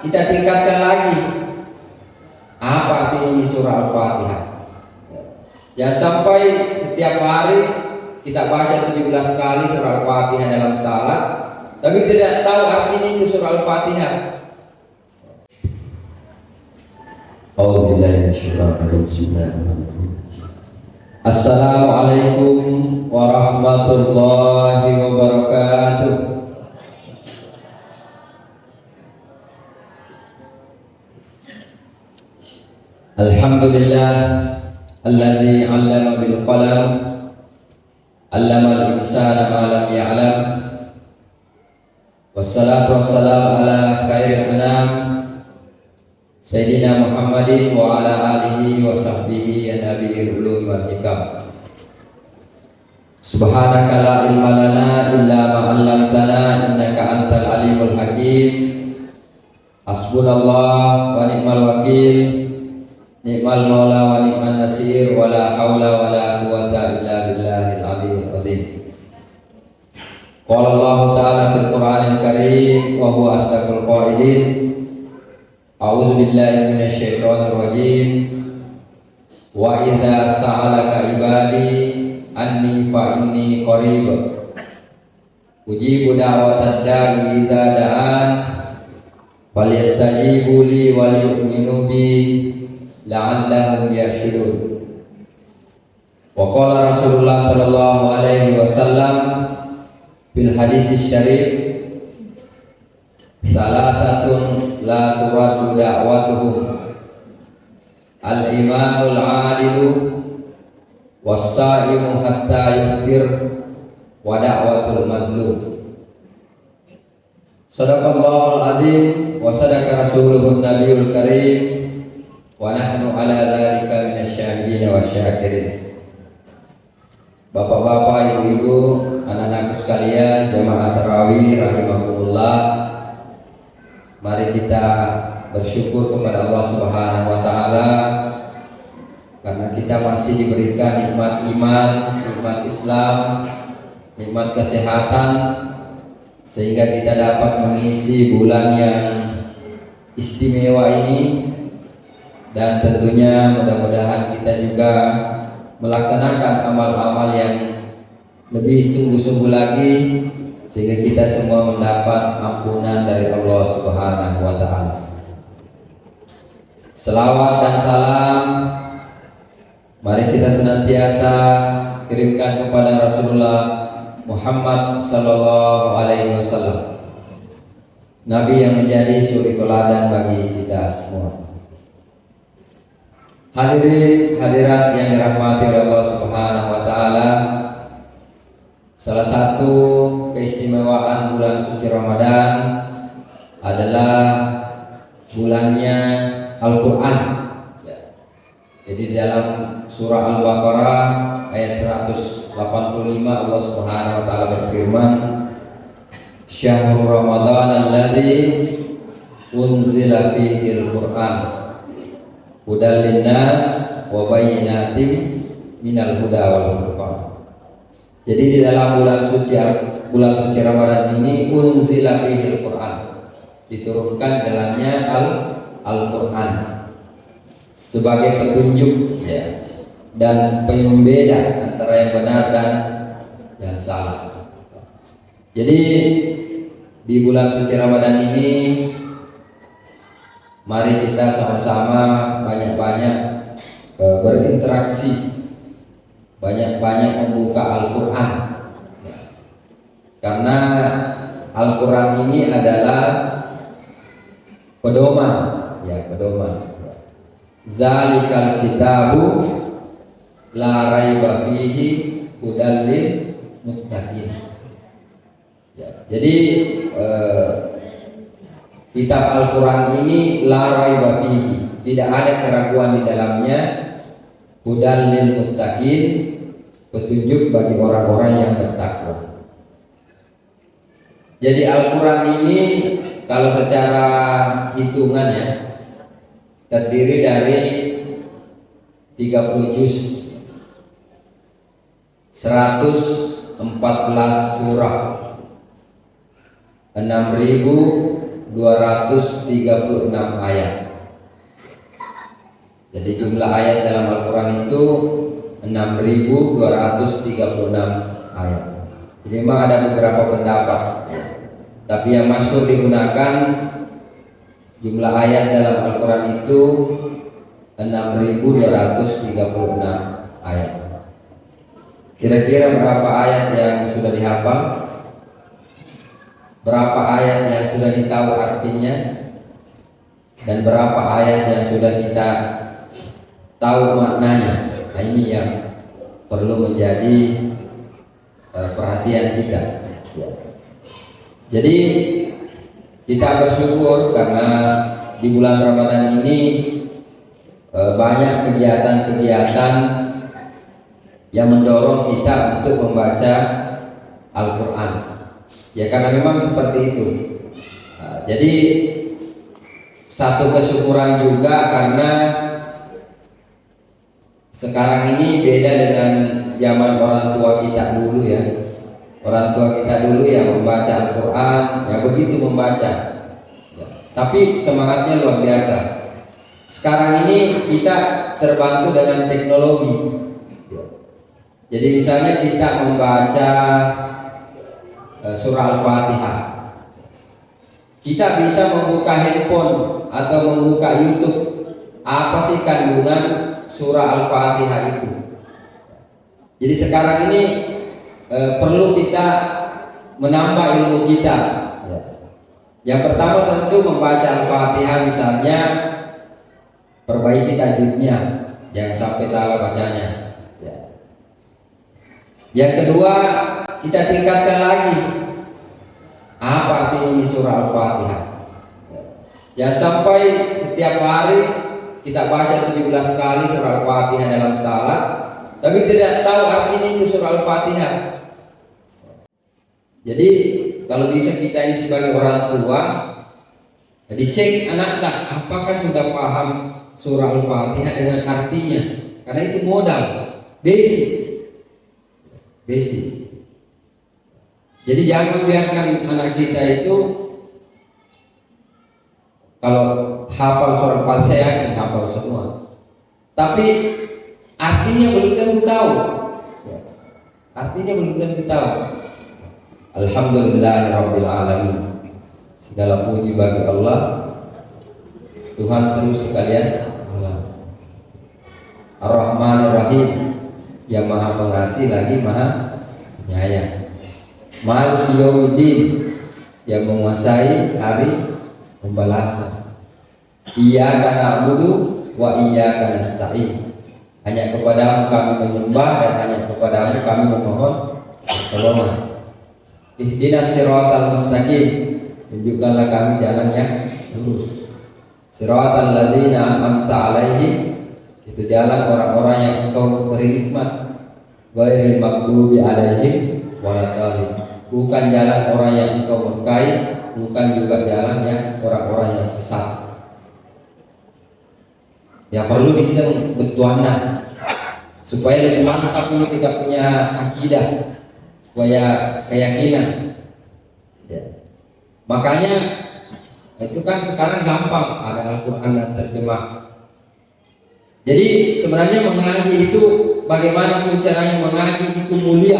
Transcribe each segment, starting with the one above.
kita tingkatkan lagi. Apa artinya surah Al-Fatihah? Jangan sampai setiap hari kita baca 17 kali surah Al-Fatihah dalam salat, tapi tidak tahu artinya itu surah Al-Fatihah. Assalamualaikum warahmatullahi wabarakatuh. Alhamdulillah alladzi 'allama bil qalam 'allama al-insana ma lam ya'lam. Wassalatu wassalamu ala khairil anam Sayyidina Muhammadin wa ala alihi wa sahbihi ya nabiyil ulum wal hikam. Subhanaka la ilma lana illa ma 'allamtana innaka antal alimul hakim. Hasbunallah wa ni'mal wakil, ni'mal maula wa ni'man nasir, wa la haula wa la quwwata illa billahil aliyyil azim. Qala Allah ta'ala fil Qur'anil Karim wa huwa asdaqul qailin. A'udzu billahi minasy syaithanir rajim. Wa idza sa'alaka ibadi anni fa inni qarib ujibu da'watad da'i idza da'an falyastajibu li wa liyu'minu bi la'allahum yarshudun. Wa qala Rasulullah sallallahu alaihi wasallam fil hadis syarif, salasatun la turaddu da'watuhum al-imanul 'alilu was-sa'imu hatta yuftir wa da'watul mazlum. Sadaqallahul azim wa sadaqa rasuluhun nabiyul karim wa nahnu ala dzalika minasyahidin wa syakirin. Bapak-bapak, ibu-ibu, anak-anak sekalian, jemaah tarawih rahimakumullah, mari kita bersyukur kepada Allah Subhanahu wa taala karena kita masih diberikan nikmat iman, nikmat Islam, nikmat kesehatan, sehingga kita dapat mengisi bulan yang istimewa ini. Dan tentunya mudah-mudahan kita juga melaksanakan amal-amal yang lebih sungguh-sungguh lagi, sehingga kita semua mendapat ampunan dari Allah Subhanahu wa taala. Selawat dan salam mari kita senantiasa kirimkan kepada Rasulullah Muhammad sallallahu alaihi wasallam, Nabi yang menjadi suri teladan bagi kita semua. Hadirin hadirat yang dirahmati oleh Allah Subhanahu wa taala, salah satu keistimewaan bulan suci Ramadan adalah bulannya Al-Qur'an. Jadi dalam surah Al-Baqarah ayat 185 Allah Subhanahu wa taala berfirman, "Syahrul Ramadan alladzi unzila fihi al-Qur'an hudal linnas wa bayyinatin minal huda wal furqan." Jadi di dalam bulan suci Ramadan ini unzila fihi al-Qur'an, diturunkan dalamnya Al-Qur'an sebagai petunjuk ya, dan pembeda antara yang benar dan yang salah. Jadi di bulan suci Ramadan ini mari kita sama-sama banyak-banyak berinteraksi, banyak-banyak membuka Al-Qur'an. Karena Al-Qur'an ini adalah pedoman, ya, pedoman. Zalikal kitabu la raiba fihi hudal lil muttaqin. Ya, jadi kitab Al-Qur'an ini la raiba fihi, tidak ada keraguan di dalamnya, hudal lil muttaqin, petunjuk bagi orang-orang yang bertakwa. Jadi Al-Qur'an ini kalau secara hitungan ya terdiri dari 30 juz, 114 surah, 6.000 236 ayat. Jadi jumlah ayat dalam Al-Quran itu 6.236 ayat. Jadi memang ada beberapa pendapat, tapi yang masyhur digunakan jumlah ayat dalam Al-Quran itu 6.236 ayat. Kira-kira berapa ayat yang sudah dihafal? Berapa ayat yang sudah ditahu artinya? Dan berapa ayat yang sudah kita tahu maknanya? Nah, ini yang perlu menjadi perhatian kita. Jadi kita bersyukur karena di bulan Ramadan ini banyak kegiatan-kegiatan yang mendorong kita untuk membaca Al-Quran. Ya karena memang seperti itu. Jadi satu kesyukuran juga karena sekarang ini beda dengan zaman orang tua kita dulu ya. Orang tua kita dulu yang membaca Al-Quran, ya begitu membaca. Ya. Tapi semangatnya luar biasa. Sekarang ini kita terbantu dengan teknologi. Ya. Jadi misalnya kita membaca surah Al-Fatihah, kita bisa membuka handphone atau membuka YouTube. Apa sih kandungan surah Al-Fatihah itu? Jadi sekarang ini perlu kita menambah ilmu kita. Yang pertama tentu membaca Al-Fatihah, misalnya perbaiki tajwidnya, jangan sampai salah bacanya. Yang kedua, kita tingkatkan lagi apa artinya surah Al-Fatihah. Jangan sampai setiap hari kita baca 17 kali surah Al-Fatihah dalam salat, tapi tidak tahu artinya surah Al-Fatihah. Jadi kalau bisa kita ini sebagai orang tua, dicek anak-anak apakah sudah paham surah Al-Fatihah dengan artinya, karena itu modal basic. Jadi jangan biarkan anak kita itu kalau hafal surah Al-Fatihah, saya yakin hafal semua, tapi artinya belum tentu tahu. Artinya belum tentu tahu. Alhamdulillahirabbil alamin. Segala puji bagi Allah, Tuhan seluruh sekalian. Ar-Rahmanir Rahim, yang Maha Pengasih lagi Maha Penyayang. Maliki Yaumiddin, yang menguasai hari pembalasan. Iyyaka na'budu wa iyyaka nasta'in. Hanya kepadamu kami menyembah dan hanya kepadamu kami memohon pertolongan. Ihdinas siratal mustaqim, tunjukkanlah kami jalan yang lurus. Siratal ladzina an'amta alaihim, itu jalan orang-orang yang engkau beri nikmat. Ghairil maghdubi alaihim waladdallin, bukan jalan orang yang engkau murkai, bukan juga jalan yang orang-orang yang sesat. Ya perlu diseng betuana supaya lebih mantap ini kita punya akidah, supaya keyakinan. Ya. Makanya itu kan sekarang gampang, ada Al-Quran dan terjemah. Jadi sebenarnya mengaji itu, bagaimanapun caranya mengaji itu mulia.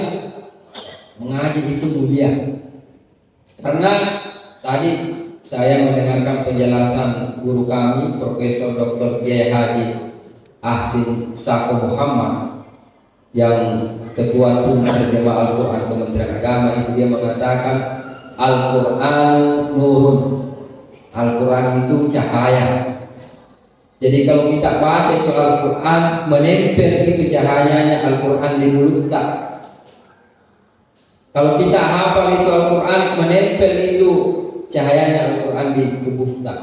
Mengaji itu mulia. Karena tadi saya mendengarkan penjelasan guru kami, Profesor Dr. Kiai Haji Ahsin Sako Muhammad, yang Ketua Tim Terjemah Al-Quran Kementerian Agama, itu dia mengatakan Al-Quran nurun, Al-Quran itu cahaya. Jadi kalau kita baca itu Al-Quran, menempel itu cahayanya Al-Quran di mulut kita. Kalau kita hafal itu Al-Quran, menempel itu cahayanya Al-Quran di tubuh kita.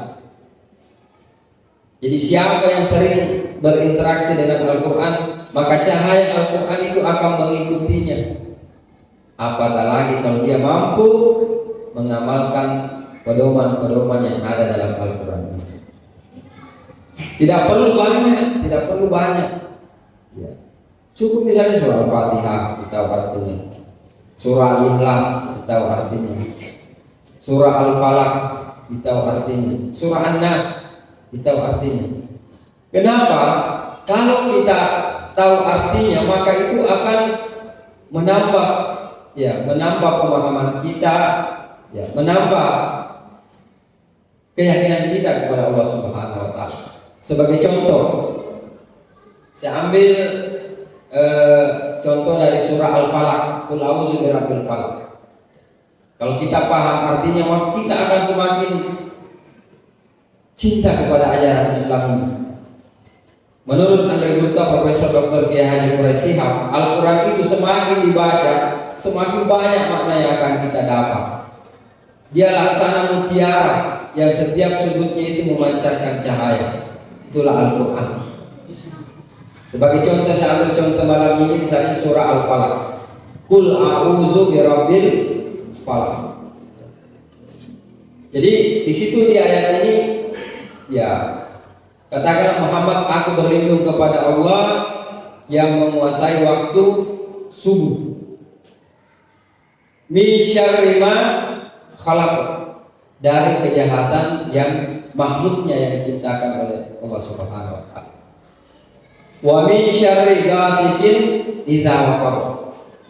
Jadi siapa yang sering berinteraksi dengan Al-Quran, maka cahaya Al-Quran itu akan mengikutinya. Apatah lagi kalau dia mampu mengamalkan pedoman-pedoman yang ada dalam Al-Quran. Tidak perlu banyak. Ya. Cukup misalnya surah Al-Fatihah kita tahu artinya, surah Al-Ikhlas kita tahu artinya, surah Al-Falaq ditahu artinya. Surah An-Nas ditahu artinya. Kenapa? Kalau kita tahu artinya, maka itu akan menambah pemahaman kita, menambah keyakinan kita kepada Allah Subhanahu wa taala. Sebagai contoh, saya ambil contoh dari surah Al-Falaq, Qul a'udzu birabbil falaq. Kalau kita paham artinya, maka kita akan semakin cinta kepada ajaran Islam ini. Menurut Andrew Profesor Dr. Kiai Haji Quraisy Shihab, Al-Quran itu semakin dibaca, semakin banyak makna yang akan kita dapat. Dia laksana mutiara yang setiap sudutnya itu memancarkan cahaya. Itulah Al-Quran. Sebagai contoh, saya ambil contoh malam ini misalnya surah Al-Falaq. Qul a'udzu birabbil falaq. Jadi di situ di ayat ini katakanlah Muhammad, aku berlindung kepada Allah yang menguasai waktu subuh. Min syarri ma khalaq, dari kejahatan yang makhluknya yang diciptakan oleh Allah Subhanahu wa taala. Wa min syarri ghasiqin idza waqab,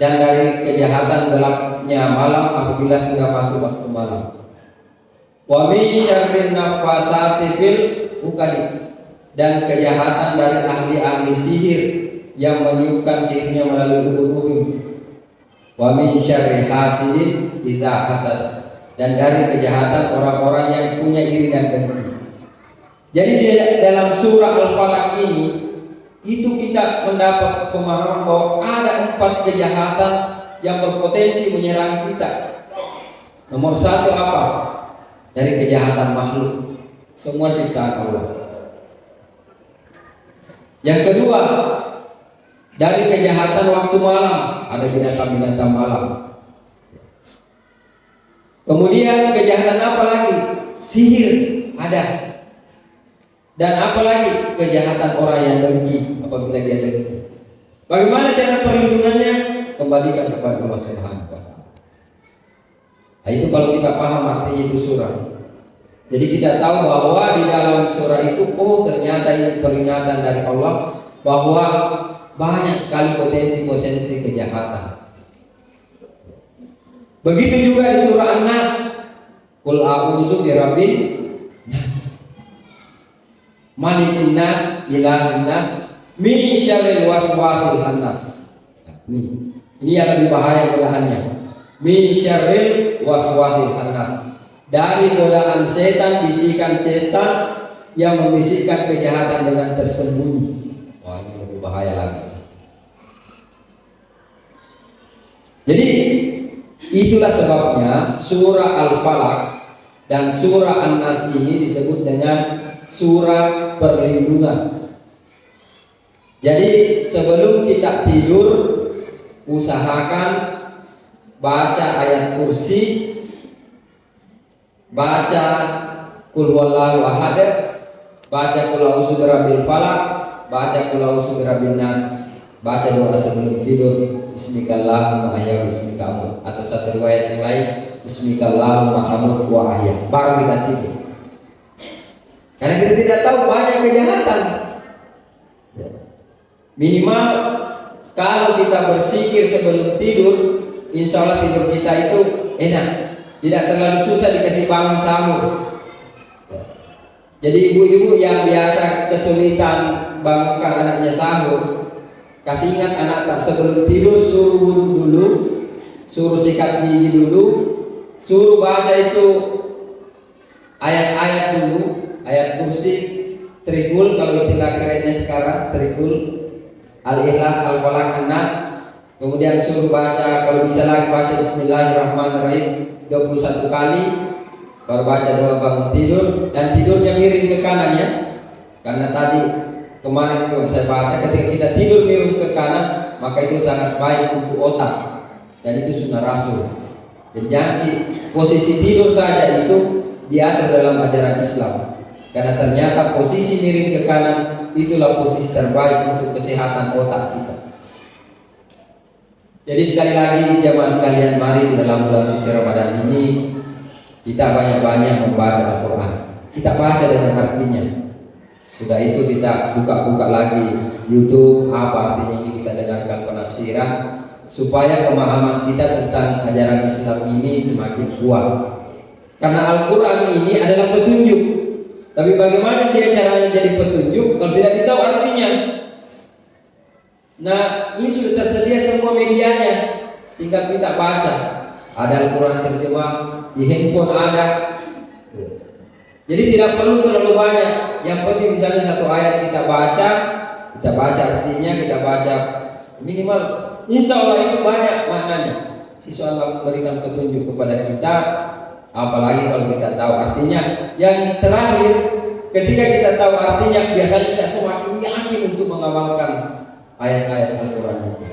dan dari kejahatan gelapnya malam apabila sudah masuk waktu malam. Wa min syarri nafasati fil uqad, dan kejahatan dari ahli-ahli sihir yang meniupkan sihirnya melalui ubun-ubun. Wa min syarri hasidin idza hasad, dan dari kejahatan orang-orang yang punya iri dan dengki. Jadi di dalam surah Al-Falaq ini itu kita mendapat pemahaman bahwa ada 4 kejahatan yang berpotensi menyerang kita. Nomor 1 apa? Dari kejahatan makhluk, semua ciptaan Allah. Yang kedua, dari kejahatan waktu malam, ada binatang-binatang malam. Kemudian kejahatan apa lagi? Sihir ada. Dan apa lagi? Kejahatan orang yang dengki, apabila dia dengki. Bagaimana cara perlindungannya? Kembalikan kepada Allah Subhanahu wa taala. Nah, itu kalau kita paham artinya itu surah. Jadi kita tahu bahwa di dalam surah itu, ternyata ini peringatan dari Allah bahwa banyak sekali potensi kejahatan. Begitu juga di surah An-Nas, Qul a'udzu birabbin nas, malikin nas, ilahin nas, min syarril waswasil khannas. Ini yang lebih bahaya godaannya. Min syarril waswasil khannas, dari godaan setan, bisikan setan yang membisikkan kejahatan dengan tersembunyi. Wah, ini lebih bahaya lagi. Jadi itulah sebabnya surah Al-Falaq dan surah An-Nas ini disebut dengan surah perlindungan. Jadi sebelum kita tidur, usahakan baca ayat kursi, baca Qul huwallahu ahad, baca Qul a'udzu birabbil falaq, baca Qul a'udzu birabbin nas, baca doa sebelum tidur, Bismillahirrahmanirrahim wa ahya bismika amut, atau satu riwayat yang lain Bismillahirrahmanirrahim wa ahya, baru kita tidur. Karena kita tidak tahu banyak kejahatan. Minimal kalau kita berzikir sebelum tidur, insya Allah tidur kita itu enak, tidak terlalu susah dikasih bangun sahur. Jadi ibu-ibu yang biasa kesulitan bangunkan anaknya sahur, kasih ingat anak tak sebelum tidur suruh wudhu dulu, suruh sikat gigi dulu, suruh baca itu ayat-ayat dulu, ayat kursi, trikul kalau istilah kerennya sekarang, trikul, Al-Ikhlas, Al-Falaq, An-Nas. Kemudian suruh baca, kalau bisa lagi baca Bismillahirrahmanirrahim 21 kali, baru baca doa bangun tidur, dan tidurnya miring ke kanan ya. Karena tadi kemarin itu saya baca, ketika kita tidur miring ke kanan, maka itu sangat baik untuk otak, dan itu sunnah Rasul. Jadi jangan posisi tidur saja itu diatur dalam ajaran Islam. Karena ternyata posisi miring ke kanan itulah posisi terbaik untuk kesehatan otak kita. Jadi sekali lagi jamaah sekalian, mari dalam bulan suci Ramadan ini Kita banyak-banyak membaca Al-Quran. Kita baca dengan artinya. Sudah itu kita buka-buka lagi YouTube, apa artinya ini, kita dengarkan penafsiran supaya pemahaman kita tentang ajaran Islam ini semakin kuat. Karena Al-Quran ini adalah petunjuk. Tapi bagaimana dia caranya jadi petunjuk kalau tidak ditahu artinya? Nah, ini sudah tersedia semua medianya, tinggal kita baca. Ada Al-Quran terjemah, di handphone ada. Jadi tidak perlu terlalu banyak. Yang penting misalnya satu ayat kita baca artinya, kita baca minimal. Insya Allah itu banyak maknanya. Insya Allah memberikan petunjuk kepada kita. Apalagi kalau kita tahu artinya. Yang terakhir, ketika kita tahu artinya, biasanya kita semakin yakin untuk mengamalkan ayat-ayat Al-Quran itu.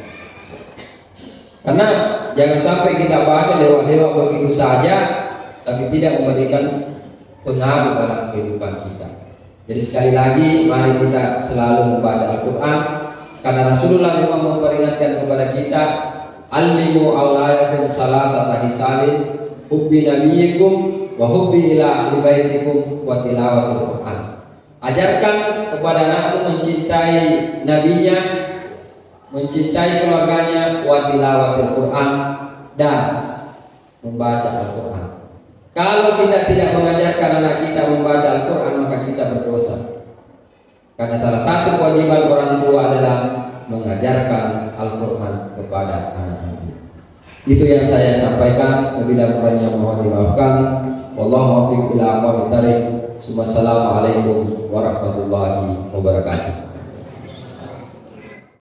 Karena jangan sampai kita baca lewat-lewat begitu saja, tapi tidak memberikan pengaruh dalam kehidupan kita. Jadi sekali lagi, mari kita selalu membaca Al-Quran, karena Rasulullah memang memperingatkan kepada kita, alimu awlayakum salasata hisalin, hubbi nabiyikum wa hubbi ila ahli baitikum wa tilawatul Quran. Ajarkan kepada anakmu mencintai nabinya, mencintai keluarganya, wa tilawatul Quran, dan membaca Al-Quran. Kalau kita tidak mengajarkan anak kita membaca Al-Quran, maka kita berdosa. Karena salah satu kewajiban orang tua adalah mengajarkan Al-Quran kepada anak-anak. Itu yang saya sampaikan. Bila kurangnya mohon dimaafkan. Wallahu muwaffiq ila aqwamit thariq. Wassalamualaikum warahmatullahi wabarakatuh.